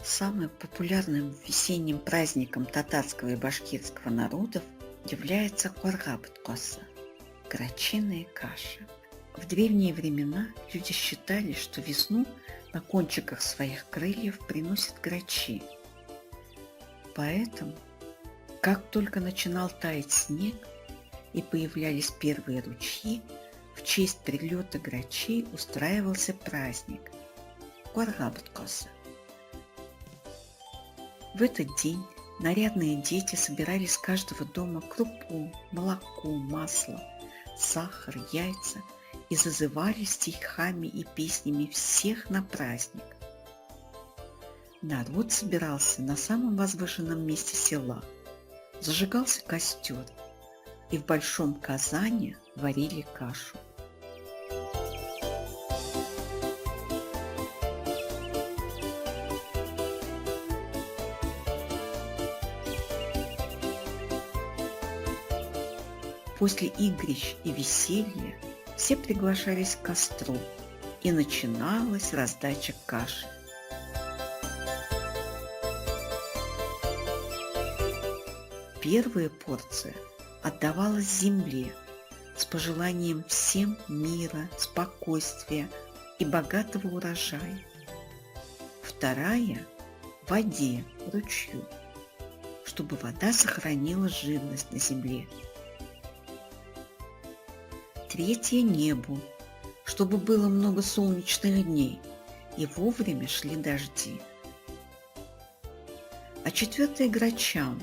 Самым популярным весенним праздником татарского и башкирского народов является Куаргаб-Коса — грачиная каша. В древние времена люди считали, что весну на кончиках своих крыльев приносят грачи. Поэтому, как только начинал таять снег и появлялись первые ручьи, в честь прилета грачей устраивался праздник Куаргаб-Коса. В этот день нарядные дети собирали с каждого дома крупу, молоко, масло, сахар, яйца и зазывали стихами и песнями всех на праздник. Народ собирался на самом возвышенном месте села, зажигался костер, и в большом казане варили кашу. После игрищ и веселья все приглашались к костру, и начиналась раздача каши. Первая порция отдавалась земле с пожеланием всем мира, спокойствия и богатого урожая. Вторая – воде, ручью, чтобы вода сохранила живность на земле. Третье – небу, чтобы было много солнечных дней и вовремя шли дожди. А четвертое – грачам,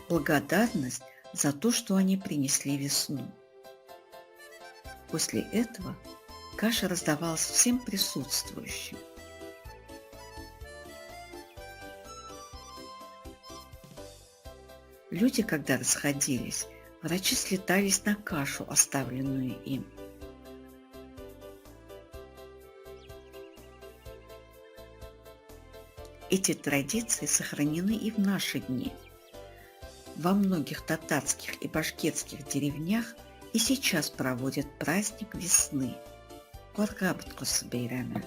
благодарность за то, что они принесли весну. После этого каша раздавалась всем присутствующим. Люди, когда расходились, врачи слетались на кашу, оставленную им. Эти традиции сохранены и в наши дни. Во многих татарских и башкирских деревнях и сейчас проводят праздник весны – Куаргаб-Коса бейрамы.